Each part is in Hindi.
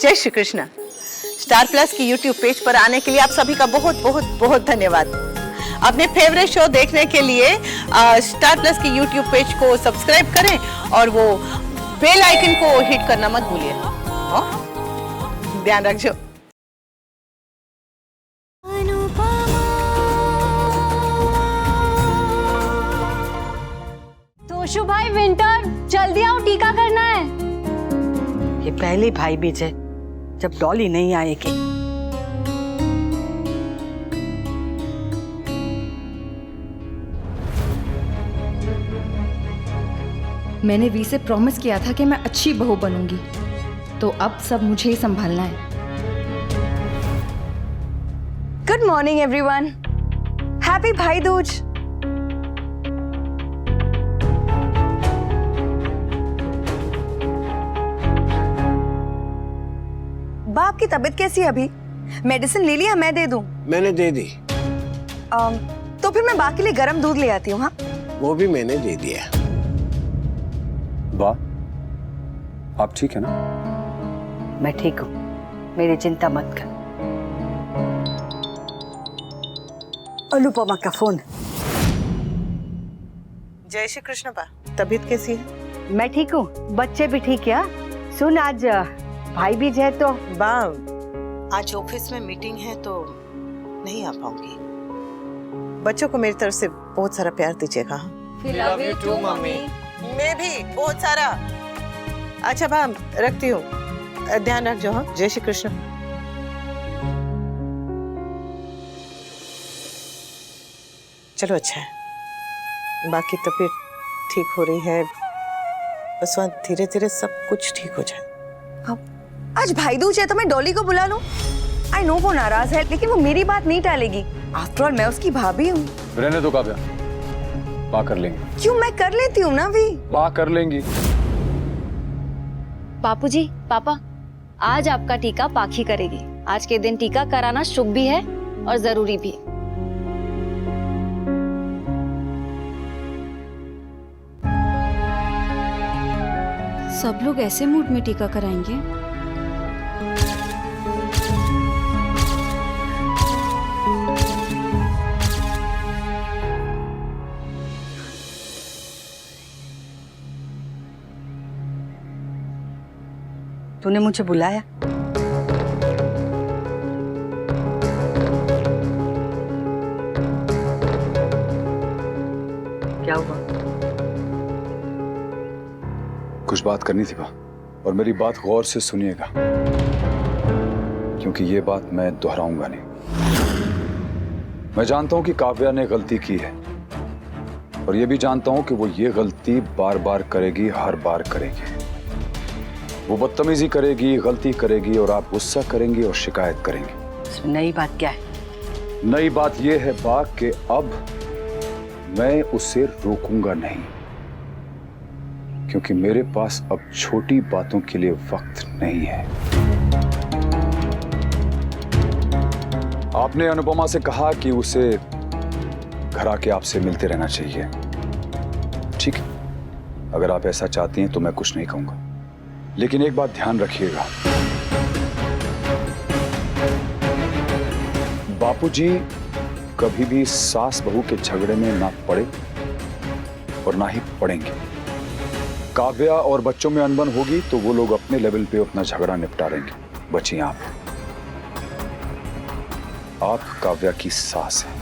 जय श्री कृष्ण। स्टार प्लस की यूट्यूब पेज पर आने के लिए आप सभी का बहुत बहुत बहुत धन्यवाद। अपने फेवरेट शो देखने के लिए स्टार प्लस की यूट्यूब पेज को सब्सक्राइब करें और वो बेल आइकन को हिट करना मत भूलिए। ध्यान रखिए। तोशु भाई, विंटर जल्दी आओ, टीका करना है। ये पहली भाई बीज है जब डॉली नहीं आएगी। मैंने वी से प्रॉमिस किया था कि मैं अच्छी बहू बनूंगी, तो अब सब मुझे ही संभालना है। गुड मॉर्निंग एवरीवन, हैप्पी भाई दूज। बाप की तबीयत कैसी है अभी? मेडिसिन ले लिया? मैं दे दूं? मैंने दे दी। तो फिर मैं बा के लिए गर्म दूध ले आती हूँ। हाँ, वो भी मैंने दे दिया। बा, आप ठीक है ना? मैं ठीक हूँ, मेरी चिंता मत कर। अनुपमा का फोन। जय श्री कृष्ण बा, तबीयत कैसी है? मैं ठीक हूँ, बच्चे भी ठीक है। सुन, आज भाई बीज है तो बा, आज ऑफिस में मीटिंग है तो नहीं आ पाऊंगी। बच्चों को मेरी तरफ से बहुत सारा प्यार दीजिएगा। Love you too mummy. मैं भी बहुत सारा। अच्छा बा, रखती हूँ, ध्यान रखो। हाँ, जय श्री कृष्ण। चलो अच्छा है, बाकी तबीयत ठीक हो रही है, बस वहाँ धीरे धीरे सब कुछ ठीक हो जाए। आज भाई दूज है तो मैं डॉली को बुला लूं। आई नो वो नाराज है, लेकिन वो मेरी बात नहीं टालेगी। आफ्टर ऑल मैं उसकी भाभी हूँ। रहने दो काव्या, बा कर लेंगे। क्यों, मैं कर लेती हूँ ना भी। बा कर लेंगी। बापूजी, पापा, आज आपका टीका पाखी करेगी। आज के दिन टीका कराना शुभ भी है और जरूरी भी। सब लोग ऐसे मूड में टीका कराएंगे? तूने मुझे बुलाया? क्या हुआ? कुछ बात करनी थी बा, और मेरी बात गौर से सुनिएगा, क्योंकि ये बात मैं दोहराऊंगा नहीं। मैं जानता हूं कि काव्या ने गलती की है, और ये भी जानता हूं कि वो ये गलती बार बार करेगी, हर बार करेगी। वो बदतमीजी करेगी, गलती करेगी, और आप गुस्सा करेंगी और शिकायत करेंगी। इसमें नई बात क्या है? नई बात यह है बा कि अब मैं उसे रोकूंगा नहीं, क्योंकि मेरे पास अब छोटी बातों के लिए वक्त नहीं है। आपने अनुपमा से कहा कि उसे घर आके आपसे मिलते रहना चाहिए। ठीक है, अगर आप ऐसा चाहती हैं तो मैं कुछ नहीं कहूंगा, लेकिन एक बात ध्यान रखिएगा, बापूजी कभी भी सास बहू के झगड़े में ना पड़े और ना ही पड़ेंगे। काव्या और बच्चों में अनबन होगी तो वो लोग अपने लेवल पे अपना झगड़ा निपटा लेंगे। बचिए आप काव्या की सास हैं,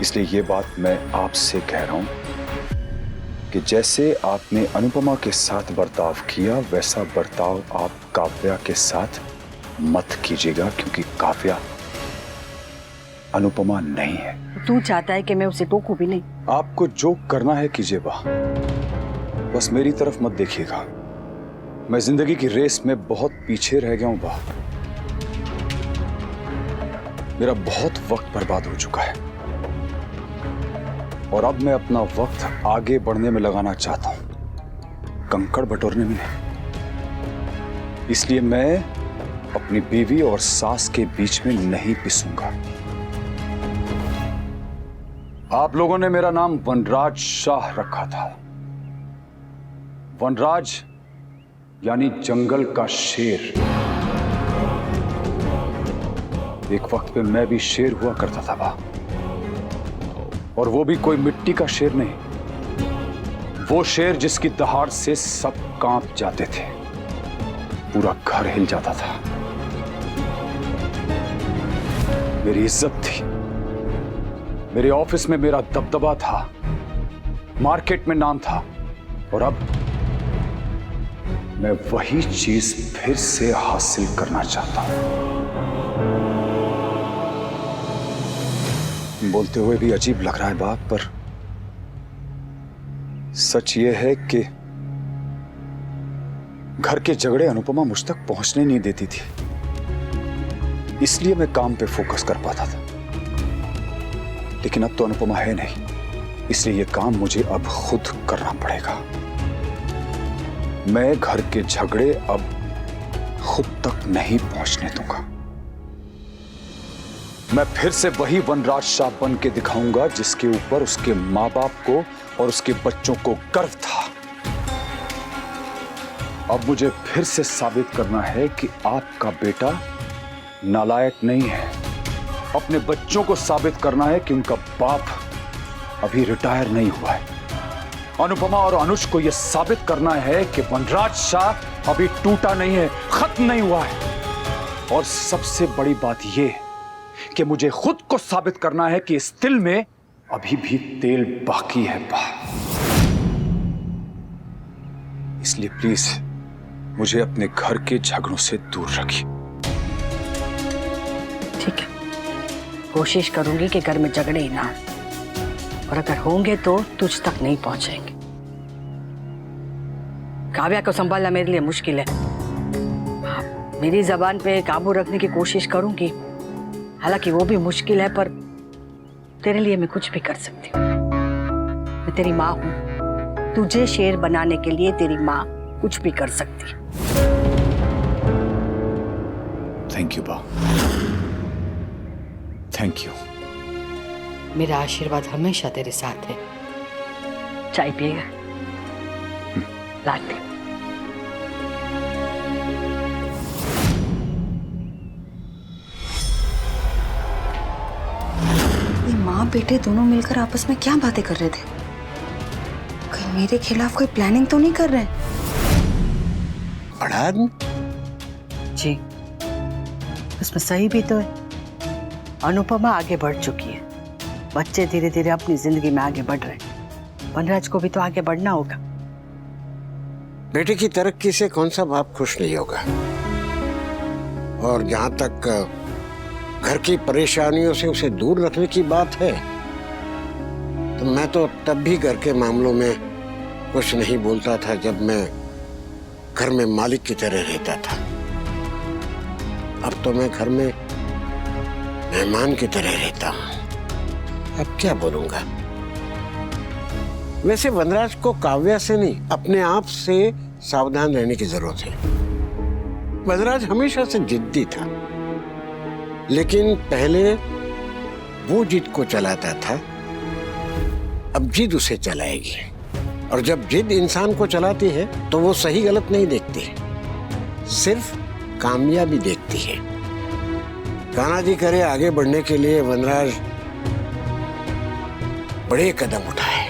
इसलिए ये बात मैं आपसे कह रहा हूं कि जैसे आपने अनुपमा के साथ बर्ताव किया, वैसा बर्ताव आप काव्या के साथ मत कीजिएगा, क्योंकि काव्या अनुपमा नहीं है। तू चाहता है कि मैं उसे टोकूं भी नहीं? आपको जो करना है कीजिए बा, बस मेरी तरफ मत देखिएगा। मैं जिंदगी की रेस में बहुत पीछे रह गया हूं बा। मेरा बहुत वक्त बर्बाद हो चुका है और अब मैं अपना वक्त आगे बढ़ने में लगाना चाहता हूं, कंकड़ बटोरने में नहीं। इसलिए मैं अपनी बीवी और सास के बीच में नहीं पिसूंगा। आप लोगों ने मेरा नाम वनराज शाह रखा था। वनराज यानी जंगल का शेर। एक वक्त पे मैं भी शेर हुआ करता था बा, और वो भी कोई मिट्टी का शेर नहीं, वो शेर जिसकी दहाड़ से सब कांप जाते थे, पूरा घर हिल जाता था। मेरी इज्जत थी, मेरे ऑफिस में मेरा दबदबा था, मार्केट में नाम था, और अब मैं वही चीज फिर से हासिल करना चाहता हूं। बोलते हुए भी अजीब लग रहा है बात, पर सच ये है कि घर के झगड़े अनुपमा मुझ तक पहुंचने नहीं देती थी, इसलिए मैं काम पे फोकस कर पाता था। लेकिन अब तो अनुपमा है नहीं, इसलिए यह काम मुझे अब खुद करना पड़ेगा। मैं घर के झगड़े अब खुद तक नहीं पहुंचने दूंगा। मैं फिर से वही वनराज शाह बन के दिखाऊंगा जिसके ऊपर उसके मां बाप को और उसके बच्चों को गर्व था। अब मुझे फिर से साबित करना है कि आपका बेटा नालायक नहीं है। अपने बच्चों को साबित करना है कि उनका बाप अभी रिटायर नहीं हुआ है। अनुपमा और अनुज को यह साबित करना है कि वनराज शाह अभी टूटा नहीं है, खत्म नहीं हुआ है। और सबसे बड़ी बात यह कि मुझे खुद को साबित करना है कि इस तिल में अभी भी तेल बाकी है बा। इसलिए प्लीज मुझे अपने घर के झगड़ों से दूर रखिए। ठीक है, कोशिश करूंगी कि घर में झगड़े ही ना हो, और अगर होंगे तो तुझ तक नहीं पहुंचेंगे। काव्या को संभालना मेरे लिए मुश्किल है। मेरी जबान पे काबू रखने की कोशिश करूंगी, हालांकि वो भी मुश्किल है, पर तेरे लिए मैं कुछ भी कर सकती हूँ। मैं तेरी माँ हूँ, तुझे शेर बनाने के लिए तेरी माँ कुछ भी कर सकती है। थैंक यू बा, थैंक यू। मेरा आशीर्वाद हमेशा तेरे साथ है। चाय पिएगा? लाते। ये माँ बेटे दोनों मिलकर आपस में क्या बातें कर रहे थे? कहीं मेरे खिलाफ कोई प्लानिंग तो नहीं कर रहे हैं? बड़ा आदमी? जी, उसमें सही भी तो है। अनुपमा आगे बढ़ चुकी है, बच्चे धीरे धीरे अपनी जिंदगी में आगे बढ़ रहे हैं। वनराज को भी तो आगे बढ़ना होगा। बेटे की तरक्की से कौन सा बाप खुश नहीं होगा। और जहां तक घर की परेशानियों से उसे दूर रखने की बात है, तो मैं तो तब भी घर के मामलों में कुछ नहीं बोलता था जब मैं घर में मालिक की तरह रहता था। अब तो मैं घर में मेहमान की तरह रहता हूं। अब क्या बोलूंगा। वैसे वनराज को काव्या से नहीं, अपने आप से सावधान रहने की जरूरत है। वनराज हमेशा से जिद्दी था, लेकिन पहले वो जिद को चलाता था, अब जिद उसे चलाएगी। और जब जिद इंसान को चलाती है तो वो सही गलत नहीं देखती, सिर्फ कामयाबी देखती है। कान्हा जी करे आगे बढ़ने के लिए वनराज बड़े कदम उठाए,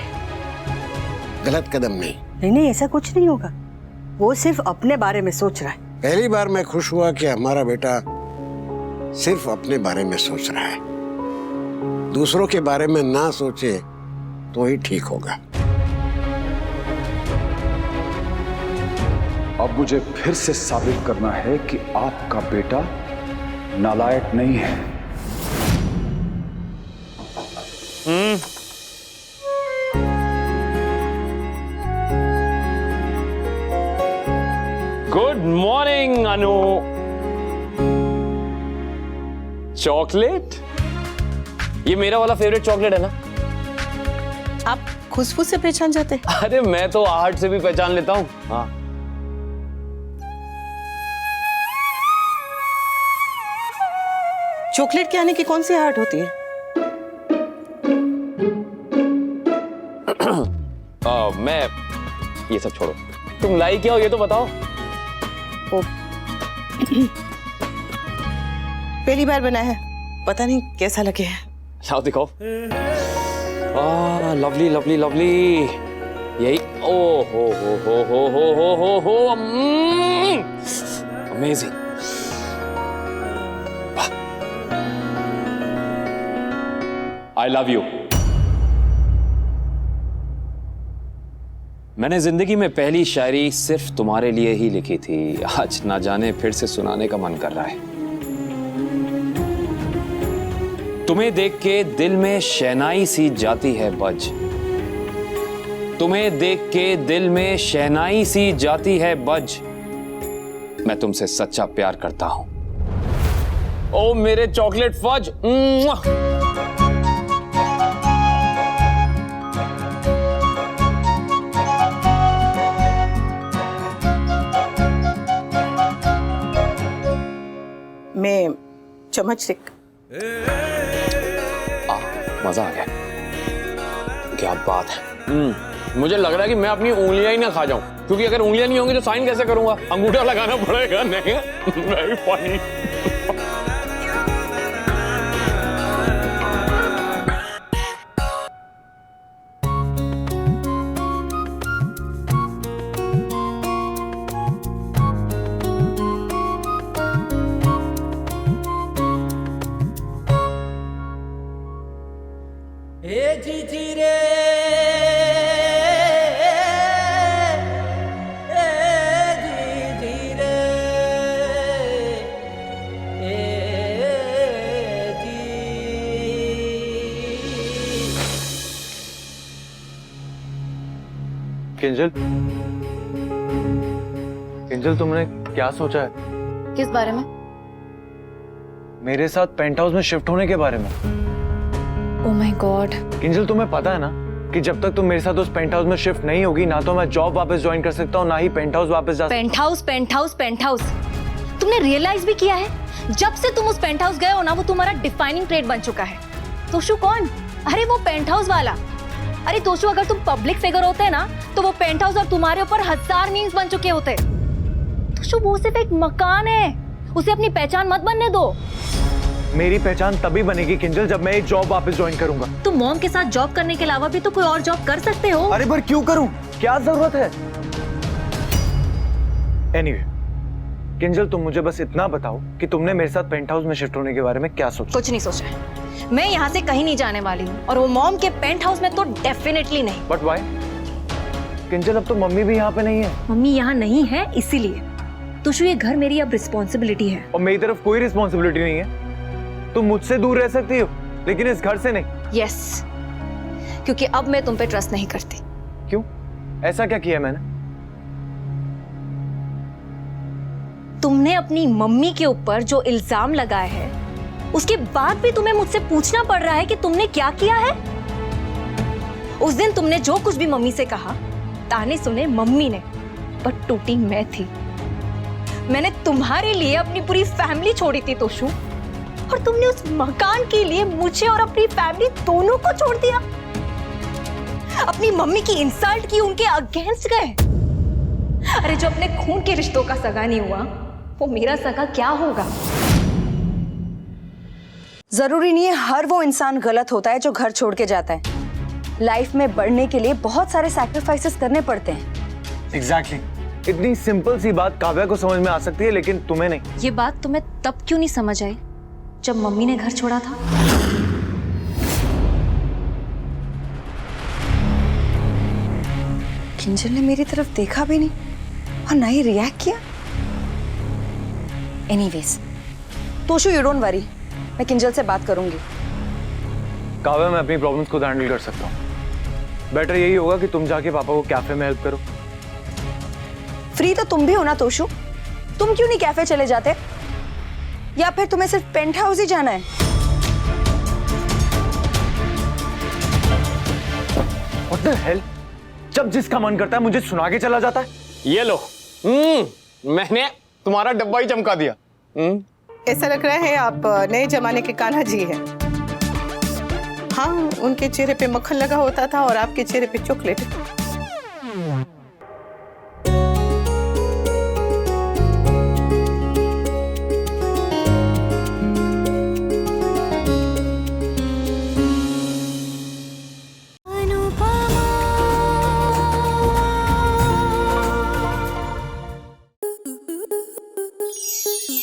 गलत कदम नहीं। नहीं, ऐसा कुछ नहीं होगा। वो सिर्फ अपने बारे में सोच रहा है। पहली बार मैं खुश हुआ कि हमारा बेटा सिर्फ अपने बारे में सोच रहा है, दूसरों के बारे में ना सोचे तो ही ठीक होगा। अब मुझे फिर से साबित करना है कि आपका बेटा नालायक नहीं है। गुड मॉर्निंग अनु। चॉकलेट? ये मेरा वाला फेवरेट चॉकलेट है ना? आप खुशबू से पहचान जाते हैं? अरे मैं तो आहट से भी पहचान लेता हूँ। हाँ, चॉकलेट के आने की कौन सी आहट होती है? मैं ये सब छोड़ो, तुम लाई क्या हो ये तो बताओ। वो पहली बार बना है, पता नहीं कैसा लगे है। लाओ दिखाओ। लवली लवली लवली, यही। ओ हो अमेजिंग। I love you. मैंने जिंदगी में पहली शायरी सिर्फ तुम्हारे लिए ही लिखी थी, आज ना जाने फिर से सुनाने का मन कर रहा है। तुम्हें देख के दिल में शहनाई सी जाती है बज, तुम्हें देख के दिल में शहनाई सी जाती है बज, मैं तुमसे सच्चा प्यार करता हूं। ओ मेरे चॉकलेट फज। मैं चम्मच से मजा आ गया, क्या बात है। मुझे लग रहा है कि मैं अपनी उंगलियां ही ना खा जाऊं, क्योंकि अगर उंगलियां नहीं होंगी तो साइन कैसे करूंगा, अंगूठा लगाना पड़ेगा। नहीं वेरी फनी। किंजल, किंजल तुमने क्या सोचा है? किस बारे में? मेरे साथ पेंट हाउस में शिफ्ट होने के बारे में। Oh my God. किंजल तुम्हें पता है ना कि जब तक तुम मेरे साथ उस पेंट हाउस में शिफ्ट नहीं होगी, ना तो मैं जॉब वापस ज्वाइन कर सकता हूँ, ना ही पेंट हाउस वापस जा। Paint house paint house paint house, तुमने रियलाइज भी किया है जब से तुम उस पेंट हाउस गए हो ना, वो तुम्हारा डिफाइनिंग ट्रेट बन चुका है। तोशु कौन? अरे वो पेंट हाउस वाला। अरे तोशु, अगर तुम पब्लिक फिगर होते ना तो वो पेंट हाउस और तुम्हारे ऊपर 1000 मीम्स बन चुके होते। तोशु, वो सिर्फ एक मकान है, उसे अपनी पहचान मत बनने दो। मेरी पहचान तभी बनेगी किंजल जब मैं एक जॉब वापस ज्वाइन करूंगा। तुम मॉम के साथ जॉब करने के अलावा भी तो कोई और जॉब कर सकते हो। अरे पर क्यों करूं? क्या जरूरत है? एनीवे, किंजल तुम मुझे बस इतना बताओ कि तुमने मेरे साथ पेंट हाउस में शिफ्ट होने के बारे में क्या सोचा? कुछ नहीं सोचा है। मैं यहाँ से कहीं नहीं जाने वाली हूँ, और वो मॉम के पेंट हाउस में तो डेफिनेटली नहीं। But why? किंजल अब तो मम्मी भी यहाँ पे नहीं है। मम्मी यहाँ नहीं है इसीलिए। तोशु, ये घर मेरी अब रिस्पॉन्सिबिलिटी है। और मेरी तरफ कोई रिस्पॉन्सिबिलिटी नहीं है। तुम मुझसे दूर रह सकती हो लेकिन इस घर से नहीं। यस, क्योंकि अब मैं तुम पे ट्रस्ट नहीं करती। क्यों? ऐसा क्या किया मैंने? तुमने अपनी मम्मी के ऊपर जो इल्जाम लगाए हैं, उसके बाद भी तुम्हें मुझसे पूछना पड़ रहा है कि तुमने क्या किया है। उस दिन तुमने जो कुछ भी मम्मी से कहा, ताने सुने मम्मी ने, पर टूटी मैं थी। मैंने तुम्हारे लिए अपनी पूरी फैमिली छोड़ी थी तोशु, और तुमने उस मकान के लिए मुझे और अपनी फैमिली दोनों को छोड़ दिया। अपनी मम्मी की इंसल्ट की, उनके अगेंस्ट गए। अरे जो अपने खून के रिश्तों का सगा नहीं हुआ, वो मेरा सगा क्या होगा? जरूरी नहीं है हर वो इंसान गलत होता है जो घर छोड़ के जाता है। लाइफ में बढ़ने के लिए बहुत सारे सैक्रिफाइसेस करने पड़ते हैं। एग्जैक्टली। इतनी सिंपल सी बात काव्या को समझ में आ सकती है लेकिन तुम्हें नहीं। ये बात तुम्हें तब क्यों नहीं समझ आई जब मम्मी ने घर छोड़ा था? किंजल ने मेरी तरफ देखा भी नहीं और ना ही रिएक्ट किया। Anyways, Toshu you don't worry, मैं किंजल से बात करूंगी। काव्या, मैं अपनी प्रॉब्लम्स खुद हैंडल कर सकता हूँ। बेटर यही होगा कि तुम जाके पापा को कैफे में हेल्प करो। फ्री तो तुम भी हो ना तोशु, तुम क्यों नहीं कैफे चले जाते? या फिर तुम्हें सिर्फ पेंट हाउस ही जाना है? What the hell? जब जिसका मन करता है मुझे सुना के चला जाता है। ये लो, मैंने तुम्हारा डब्बा ही चमका दिया। ऐसा लग रहा है आप नए जमाने के कान्हा जी हैं। हाँ, उनके चेहरे पे मक्खन लगा होता था और आपके चेहरे पे चॉकलेट।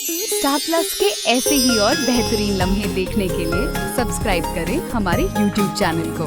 स्टार प्लस के ऐसे ही और बेहतरीन लम्हे देखने के लिए सब्सक्राइब करें हमारे YouTube चैनल को।